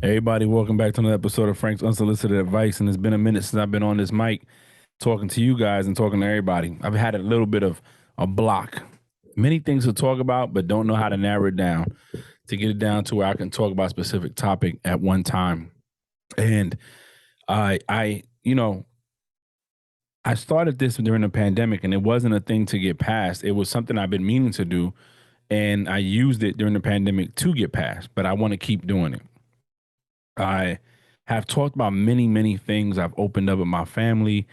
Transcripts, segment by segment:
Everybody, welcome back to another episode of Frank's Unsolicited Advice. And it's been a minute since I've been on this mic talking to you guys and talking to everybody. I've had a little bit of a block. Many things to talk about, but don't know how to narrow it down to get it down to where I can talk about a specific topic at one time. And I started this during the pandemic, and it wasn't a thing to get past. It was something I've been meaning to do, and I used it during the pandemic to get past, but I want to keep doing it. I have talked about many, many things. I've opened up with my family,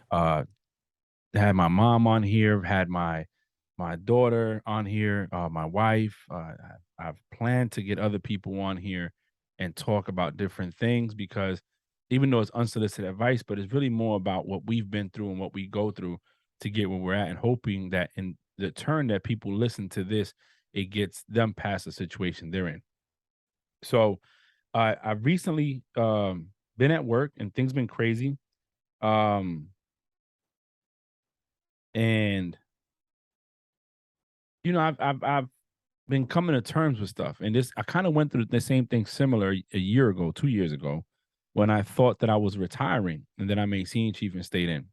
uh, had my mom on here, had my daughter on here, my wife. I've planned to get other people on here and talk about different things because even though it's unsolicited advice, but it's really more about what we've been through and what we go through to get where we're at, and hoping that in the turn that people listen to this, it gets them past the situation they're in. So I've recently been at work and things been crazy. Um, and I've been coming to terms with stuff. And this I kind of went through the same thing similar a year ago, 2 years ago, when I thought that I was retiring and then I made senior chief and stayed in.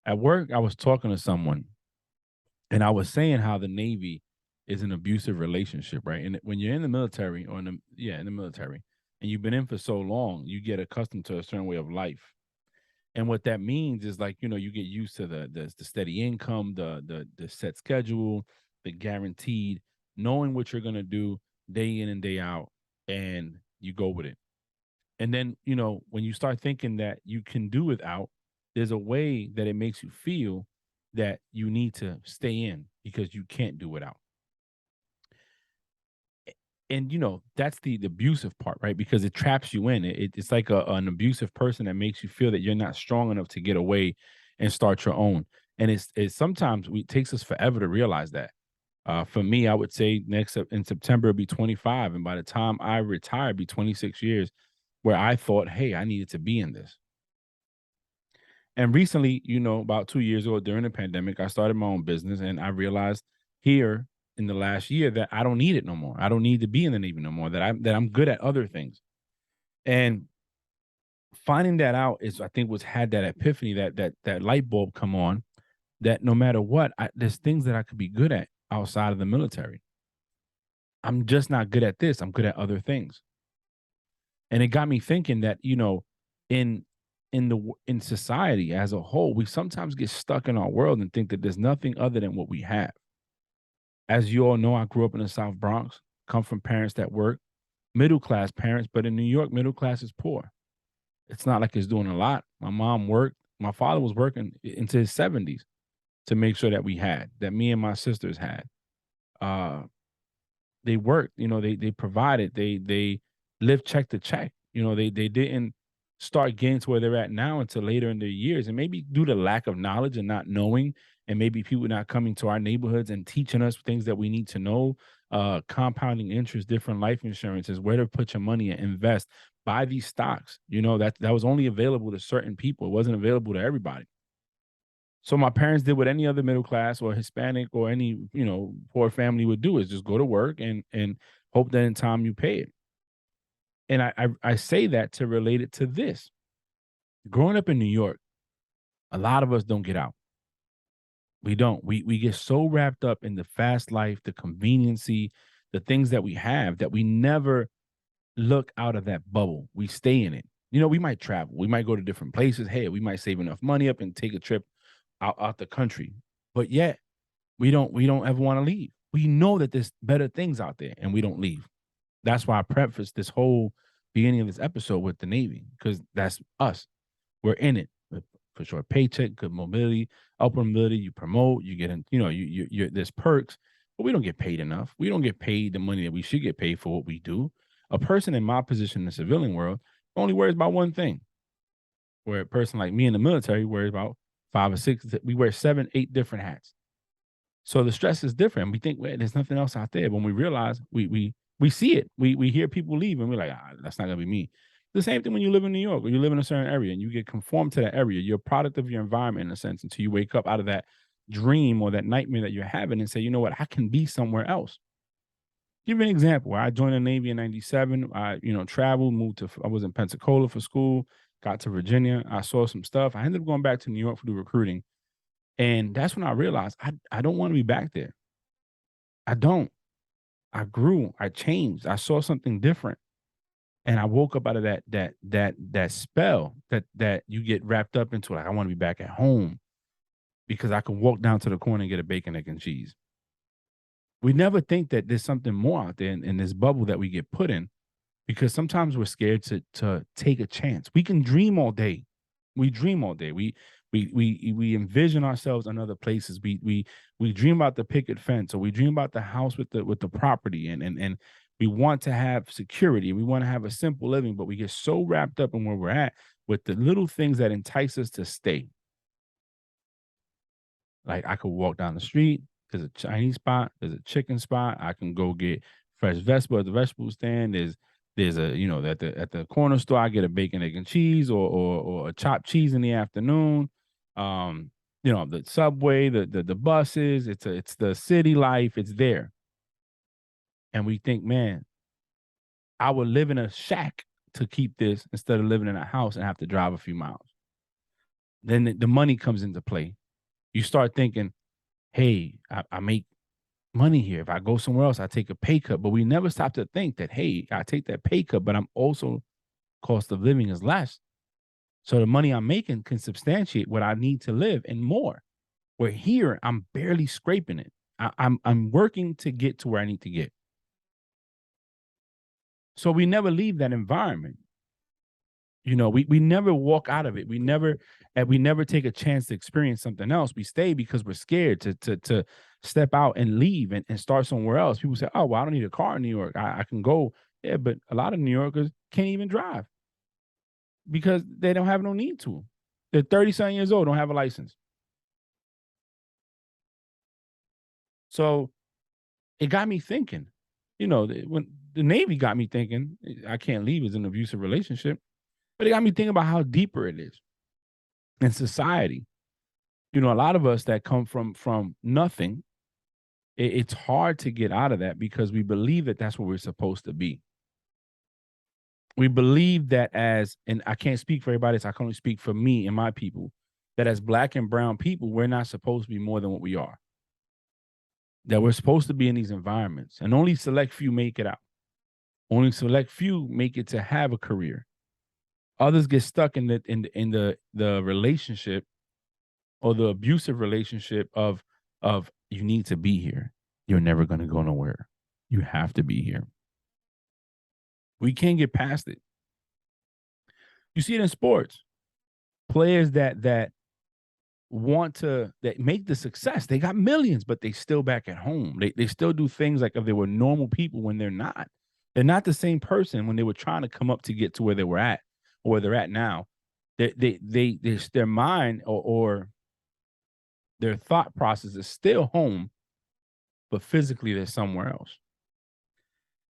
At work, I was talking to someone and I was saying how the Navy is an abusive relationship, right? And when you're in the military or in the military and you've been in for so long, you get accustomed to a certain way of life. And what that means is like, you get used to the steady income, the set schedule, the guaranteed knowing what you're gonna do day in and day out, and you go with it. And then, when you start thinking that you can do without, there's a way that it makes you feel that you need to stay in because you can't do without. And that's the abusive part, right? Because it traps you in. It's like an abusive person that makes you feel that you're not strong enough to get away and start your own. And it's sometimes it takes us forever to realize that. For me, I would say next in September it'll be 25, and by the time I retire, it'll be 26 years where I thought, hey, I needed to be in this. And recently, about 2 years ago during the pandemic, I started my own business, and I realized here in the last year that I don't need it no more. I don't need to be in the Navy no more. That I'm good at other things. And finding that out is, I think, what's had that epiphany, that light bulb come on. That no matter what, there's things that I could be good at outside of the military. I'm just not good at this. I'm good at other things. And it got me thinking that in in society as a whole, we sometimes get stuck in our world and think that there's nothing other than what we have. As you all know, I grew up in the South Bronx, come from parents that work, middle class parents, but in New York, middle class is poor. It's not like it's doing a lot. My mom worked. My father was working into his 70s to make sure that that me and my sisters had. Uh, they worked, they provided, they lived check to check. They didn't start getting to where they're at now until later in their years. And maybe due to lack of knowledge and not knowing, and maybe people not coming to our neighborhoods and teaching us things that we need to know, compounding interest, different life insurances, where to put your money and invest, buy these stocks. That was only available to certain people. It wasn't available to everybody. So my parents did what any other middle class or Hispanic or any, poor family would do, is just go to work and hope that in time you pay it. And I say that to relate it to this. Growing up in New York, a lot of us don't get out. We don't. We get so wrapped up in the fast life, the conveniency, the things that we have, that we never look out of that bubble. We stay in it. We might travel. We might go to different places. Hey, we might save enough money up and take a trip out the country. But yet we don't ever want to leave. We know that there's better things out there and we don't leave. That's why I preface this whole beginning of this episode with the Navy, because that's us. We're in it for short paycheck, good mobility, upward mobility. You promote, you get in, there's perks, but we don't get paid enough. We don't get paid the money that we should get paid for what we do. A person in my position in the civilian world only worries about one thing, where a person like me in the military worries about five or six. We wear 7, 8 different hats. So the stress is different. We think, well, there's nothing else out there. When we realize we see it, we hear people leave, and we're like, that's not gonna be me. The same thing when you live in New York or you live in a certain area and you get conformed to that area. You're a product of your environment in a sense until you wake up out of that dream or that nightmare that you're having and say, you know what, I can be somewhere else. Give you an example. I joined the Navy in '97. I, traveled, moved to. I was in Pensacola for school. Got to Virginia. I saw some stuff. I ended up going back to New York for the recruiting, and that's when I realized I don't want to be back there. I don't. I grew. I changed. I saw something different, and I woke up out of that spell that you get wrapped up into. Like I want to be back at home because I can walk down to the corner and get a bacon, egg, and cheese. We never think that there's something more out there in this bubble that we get put in because sometimes we're scared to take a chance. We can dream all day. We dream all day. We envision ourselves in other places. We dream about the picket fence, or we dream about the house with the property, and we want to have security. We want to have a simple living, but we get so wrapped up in where we're at with the little things that entice us to stay. Like I could walk down the street. There's a Chinese spot. There's a chicken spot. I can go get fresh vegetable at the vegetable stand. There's a at the corner store. I get a bacon, egg, and cheese, or a chopped cheese in the afternoon. The subway, the buses. It's the city life. It's there, and we think, man, I would live in a shack to keep this instead of living in a house and have to drive a few miles. Then the money comes into play. You start thinking, hey, I make money here. If I go somewhere else, I take a pay cut. But we never stop to think that, hey, I take that pay cut, but I'm also cost of living is less. So the money I'm making can substantiate what I need to live and more. Where here, I'm barely scraping it. I'm working to get to where I need to get. So we never leave that environment. We never walk out of it. We never take a chance to experience something else. We stay because we're scared to step out and leave and start somewhere else. People say, oh, well, I don't need a car in New York. I can go. Yeah, but a lot of New Yorkers can't even drive because they don't have no need to. They're 30-something years old, don't have a license. So it got me thinking, when the Navy got me thinking, I can't leave as an abusive relationship. But it got me thinking about how deeper it is in society. A lot of us that come from nothing, it's hard to get out of that because we believe that that's what we're supposed to be. We believe that and I can't speak for everybody, so I can only speak for me and my people, that as Black and brown people, we're not supposed to be more than what we are. That we're supposed to be in these environments, and only select few make it out. Only select few make it to have a career. Others get stuck in the relationship or the abusive relationship of you need to be here. You're never going to go nowhere. You have to be here. We can't get past it. You see it in sports. Players that make the success, they got millions, but they still back at home. They still do things like if they were normal people when they're not. They're not the same person when they were trying to come up to get to where they were at. Or where they're at now, their mind or their thought process is still home, but physically they're somewhere else.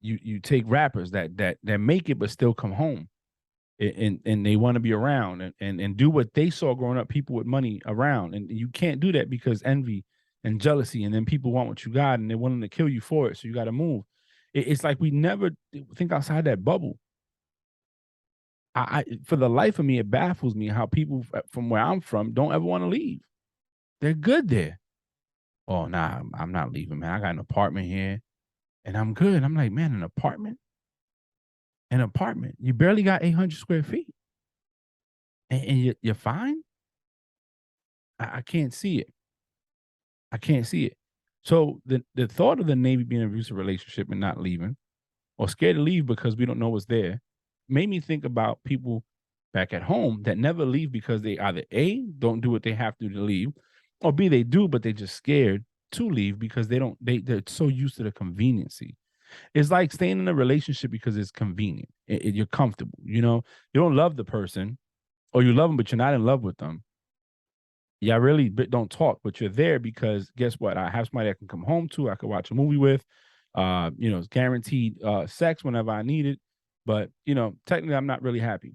You take rappers that make it but still come home, and they want to be around and do what they saw growing up, people with money around, and you can't do that because envy and jealousy, and then people want what you got and they're willing to kill you for it, so you got to move. It's like we never think outside that bubble. For the life of me, it baffles me how people from where I'm from don't ever want to leave. They're good there. Oh, nah, I'm not leaving, man. I got an apartment here and I'm good. I'm like, man, an apartment? An apartment. You barely got 800 square feet. And you're fine? I can't see it. I can't see it. So the thought of the Navy being an abusive relationship and not leaving, or scared to leave because we don't know what's there, made me think about people back at home that never leave because they either A, don't do what they have to leave, or B, they do, but they're just scared to leave because they're so used to the conveniency. It's like staying in a relationship because it's convenient. You're comfortable. You don't love the person, or you love them, but you're not in love with them. Yeah, I really don't talk, but you're there because guess what? I have somebody I can come home to. I can watch a movie with. It's guaranteed sex whenever I need it. But technically, I'm not really happy.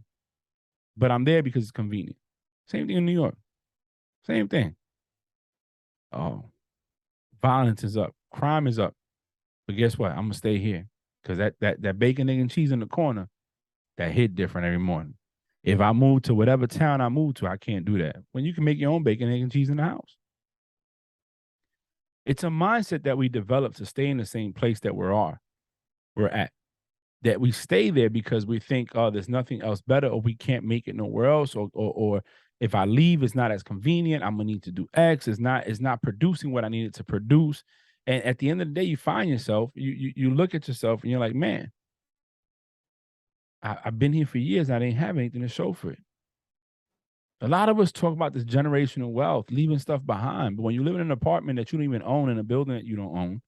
But I'm there because it's convenient. Same thing in New York. Same thing. Oh, violence is up, crime is up. But guess what? I'm gonna stay here because that bacon, egg, and cheese in the corner that hit different every morning. If I move to whatever town I move to, I can't do that. When you can make your own bacon, egg, and cheese in the house. It's a mindset that we develop to stay in the same place that we're at. That we stay there because we think, oh, there's nothing else better, or we can't make it nowhere else, or if I leave, it's not as convenient. I'm gonna need to do X. It's not producing what I needed to produce. And at the end of the day, you find yourself, you look at yourself and you're like, man, I've been here for years. I didn't have anything to show for it. A lot of us talk about this generational wealth, leaving stuff behind. But when you live in an apartment that you don't even own, in a building that you don't own,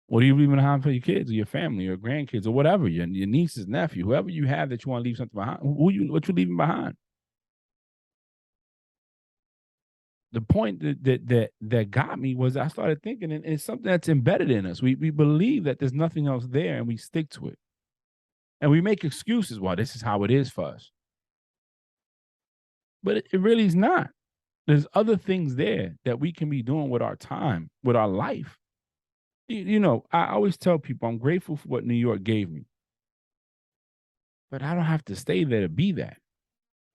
what are you leaving behind for your kids or your family or grandkids or whatever, your nieces, nephew, whoever you have that you want to leave something behind? What you leaving behind? The point that got me was I started thinking, and it's something that's embedded in us. We believe that there's nothing else there, and we stick to it, and we make excuses. Well, this is how it is for us, but it really is not. There's other things there that we can be doing with our time, with our life. I always tell people I'm grateful for what New York gave me, but I don't have to stay there to be that.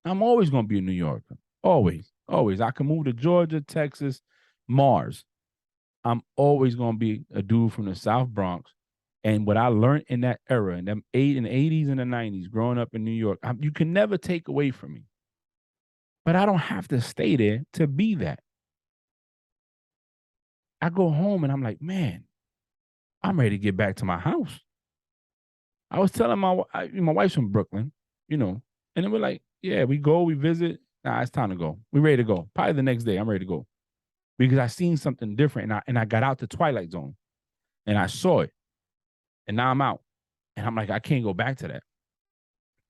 I'm always going to be a New Yorker. Always, always. I can move to Georgia, Texas, Mars. I'm always going to be a dude from the South Bronx. And what I learned in that era, in them in the 80s and the 90s, growing up in New York, you can never take away from me. But I don't have to stay there to be that. I go home and I'm like, man, I'm ready to get back to my house. I was telling my wife's from Brooklyn, and then we're like, yeah, we go, we visit. Nah, it's time to go. We ready to go. Probably the next day, I'm ready to go because I seen something different, and I got out the Twilight Zone, and I saw it, and now I'm out, and I'm like, I can't go back to that.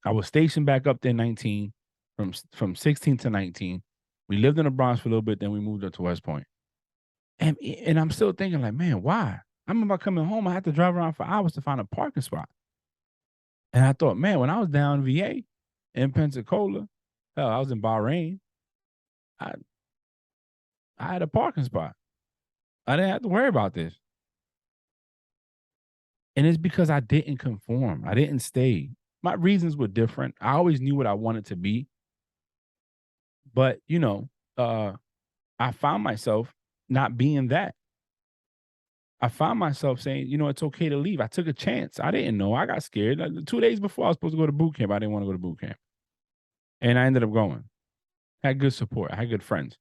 I was stationed back up there 19, from 16 to 19. We lived in the Bronx for a little bit, then we moved up to West Point, and I'm still thinking like, man, why? I remember coming home, I had to drive around for hours to find a parking spot. And I thought, man, when I was down in VA in Pensacola, hell, I was in Bahrain, I I had a parking spot. I didn't have to worry about this. And it's because I didn't conform. I didn't stay. My reasons were different. I always knew what I wanted to be. But, I found myself not being that. I found myself saying, it's okay to leave. I took a chance. I didn't know. I got scared. 2 days before I was supposed to go to boot camp, I didn't want to go to boot camp. And I ended up going. Had good support. I had good friends,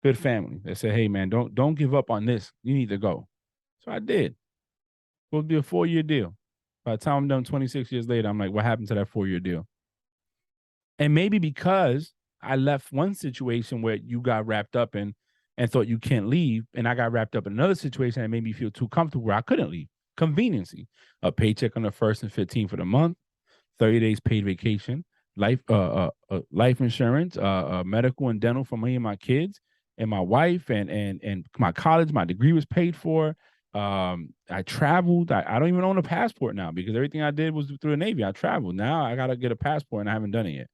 good family. They said, hey man, don't give up on this. You need to go. So I did. Supposed to be a 4-year deal. By the time I'm done 26 years later, I'm like, what happened to that 4-year deal? And maybe because I left one situation where you got wrapped up in and thought you can't leave, and I got wrapped up in another situation that made me feel too comfortable where I couldn't leave. Conveniency. A paycheck on the 1st and 15th of the month, 30 days paid vacation, life insurance, medical and dental for me and my kids and my wife, and my college. My degree was paid for. I traveled. I don't even own a passport now because everything I did was through the Navy. I traveled. Now I got to get a passport, and I haven't done it yet.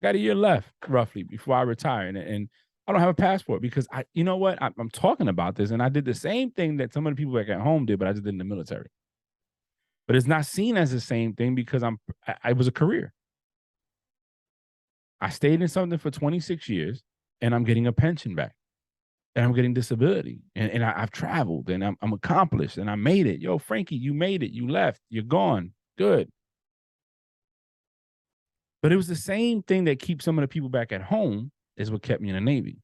Got a year left, roughly, before I retire, and I don't have a passport because you know what? I'm talking about this, and I did the same thing that some of the people back at home did, but I just did in the military. But it's not seen as the same thing because I was a career. I stayed in something for 26 years, and I'm getting a pension back, and I'm getting disability, and I've traveled, and I'm accomplished, and I made it. Yo, Frankie, you made it. You left. You're gone. Good. But it was the same thing that keeps some of the people back at home is what kept me in the Navy.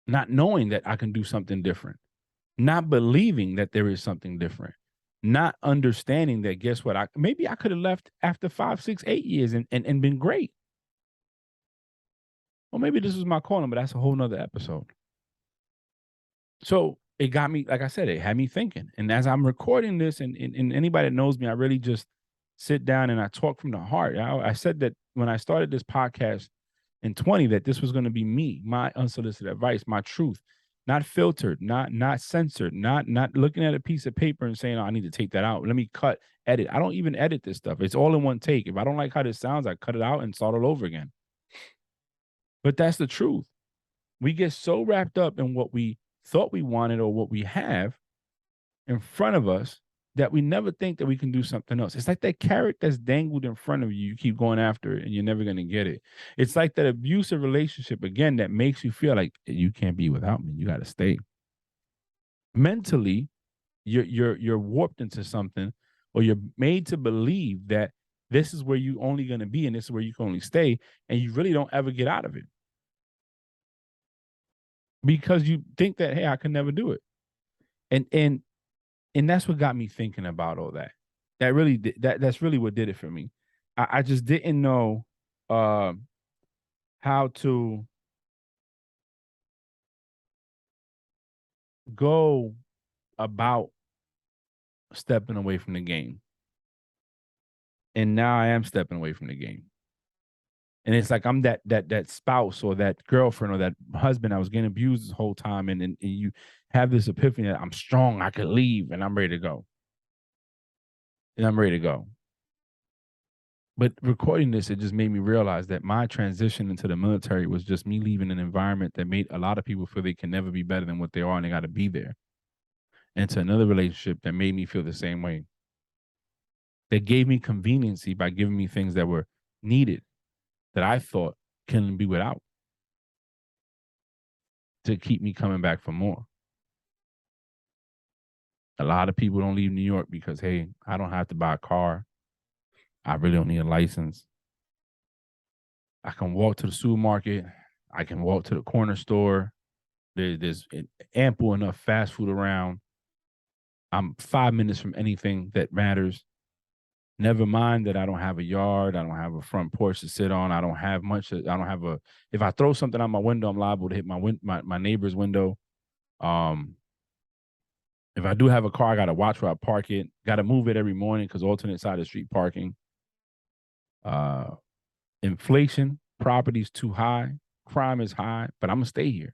Not knowing that I can do something different, not believing that there is something different, not understanding that guess what? Maybe I could have left after 5, 6, 8 years and been great. Or maybe this was my calling, but that's a whole nother episode. So it got me, like I said, it had me thinking. And as I'm recording this, and anybody that knows me, I really just sit down and I talk from the heart. I said that when I started this podcast in 20, that this was going to be me, my unsolicited advice, my truth, not filtered, not censored, not looking at a piece of paper and saying, oh, I need to take that out. Let me cut, edit. I don't even edit this stuff. It's all in one take. If I don't like how this sounds, I cut it out and start all over again. But that's the truth. We get so wrapped up in what we thought we wanted or what we have in front of us that we never think that we can do something else. It's like that carrot that's dangled in front of you. You keep going after it and you're never going to get it. It's like that abusive relationship, again, that makes you feel like you can't be without me. You got to stay. Mentally, you're warped into something, or you're made to believe that this is where you only going to be and this is where you can only stay, and you really don't ever get out of it because you think that, hey, I can never do it. And that's what got me thinking about all that. That really that's really what did it for me. I just didn't know uh, how to go about stepping away from the game. And now I am stepping away from the game. And it's like I'm that spouse or that girlfriend or that husband I was getting abused this whole time, and you have this epiphany that I'm strong, I could leave, and I'm ready to go. And I'm ready to go. But recording this, it just made me realize that my transition into the military was just me leaving an environment that made a lot of people feel they can never be better than what they are and they got to be there. And to another relationship that made me feel the same way. That gave me conveniency by giving me things that were needed that I thought can be without, to keep me coming back for more. A lot of people don't leave New York because, hey, I don't have to buy a car. I really don't need a license. I can walk to the supermarket. I can walk to the corner store. There's ample enough fast food around. I'm 5 minutes from anything that matters. Never mind that I don't have a yard. I don't have a front porch to sit on. I don't have much. I don't have a. If I throw something out my window, I'm liable to hit my neighbor's window. Um, if I do have a car, I got to watch where I park it. Got to move it every morning because alternate side of street parking. Uh, Inflation, property's too high, crime is high, but I'm gonna stay here.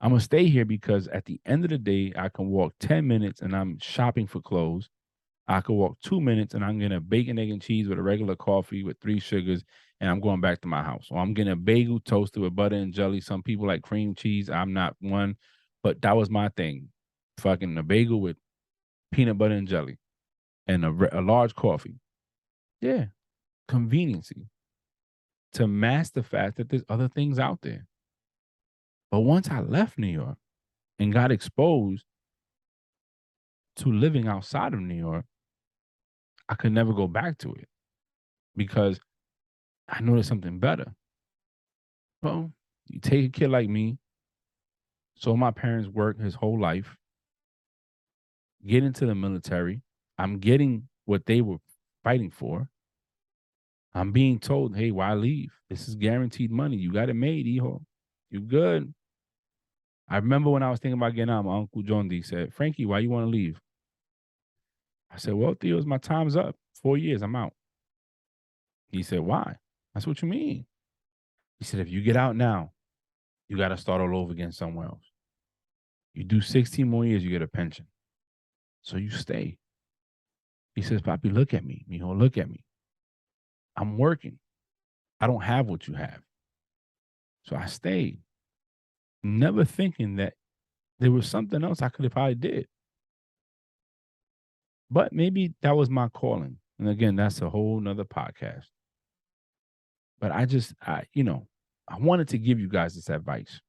I'm gonna stay here because at the end of the day, I can walk 10 minutes and I'm shopping for clothes. I could walk 2 minutes and I'm getting a bacon, egg, and cheese with a regular coffee with 3 sugars, and I'm going back to my house. Or I'm getting a bagel toasted with butter and jelly. Some people like cream cheese. I'm not one, but that was my thing. Fucking a bagel with peanut butter and jelly and a large coffee. Yeah, conveniency to mask the fact that there's other things out there. But once I left New York and got exposed to living outside of New York, I could never go back to it because I know there's something better. Well, you take a kid like me, so my parents worked his whole life, get into the military. I'm getting what they were fighting for. I'm being told, hey, why leave? This is guaranteed money. You got it made, hijo. You good. I remember when I was thinking about getting out, my Uncle John D said, Frankie, why you want to leave? I said, well, Theo, my time's up. 4 years, I'm out. He said, why? That's what you mean. He said, if you get out now, you got to start all over again somewhere else. You do 16 more years, you get a pension. So you stay. He says, Papi, look at me. Mijo, look at me. I'm working. I don't have what you have. So I stayed, never thinking that there was something else I could have probably did. But maybe that was my calling. And again, that's a whole nother podcast. But I wanted to give you guys this advice.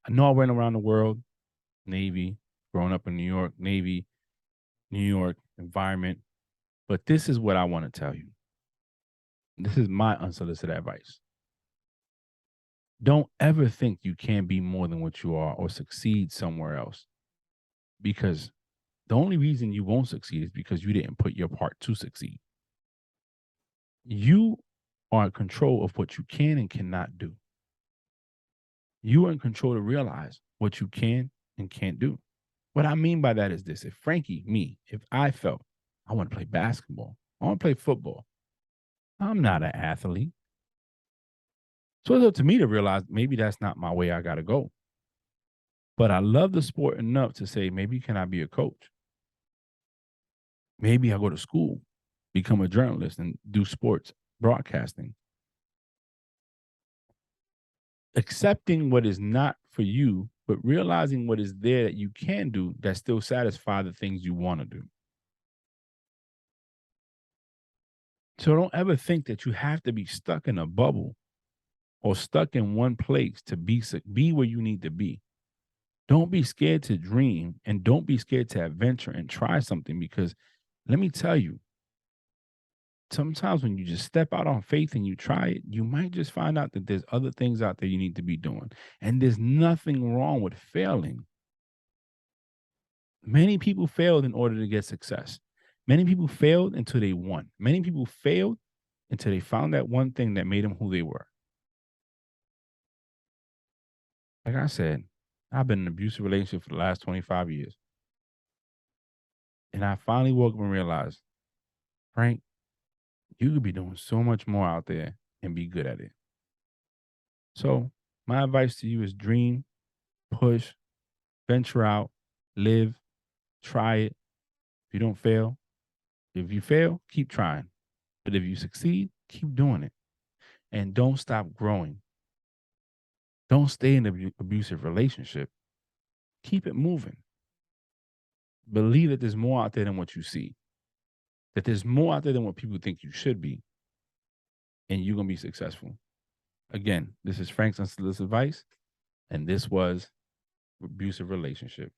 I know I went around the world, Navy, growing up in New York, Navy, New York environment. But this is what I want to tell you. This is my unsolicited advice. Don't ever think you can be more than what you are or succeed somewhere else. Because the only reason you won't succeed is because you didn't put your part to succeed. You are in control of what you can and cannot do. You are in control to realize what you can and can't do. What I mean by that is this: if Frankie, me, if I felt I want to play basketball, I want to play football, I'm not an athlete. So it's up to me to realize maybe that's not my way I got to go. But I love the sport enough to say, maybe can I be a coach? Maybe I go to school, become a journalist, and do sports broadcasting. Accepting what is not for you, but realizing what is there that you can do that still satisfy the things you want to do. So don't ever think that you have to be stuck in a bubble or stuck in one place to be where you need to be. Don't be scared to dream and don't be scared to adventure and try something, because let me tell you, sometimes when you just step out on faith and you try it, you might just find out that there's other things out there you need to be doing. And there's nothing wrong with failing. Many people failed in order to get success. Many people failed until they won. Many people failed until they found that one thing that made them who they were. Like I said, I've been in an abusive relationship for the last 25 years. And I finally woke up and realized, Frank, you could be doing so much more out there and be good at it. So, my advice to you is dream, push, venture out, live, try it. If you don't fail, if you fail, keep trying. But if you succeed, keep doing it. And don't stop growing. Don't stay in an abusive relationship. Keep it moving. Believe that there's more out there than what you see, that there's more out there than what people think you should be, and you're going to be successful. Again, this is Frank's Unsolicited Advice, and this was Abusive Relationship.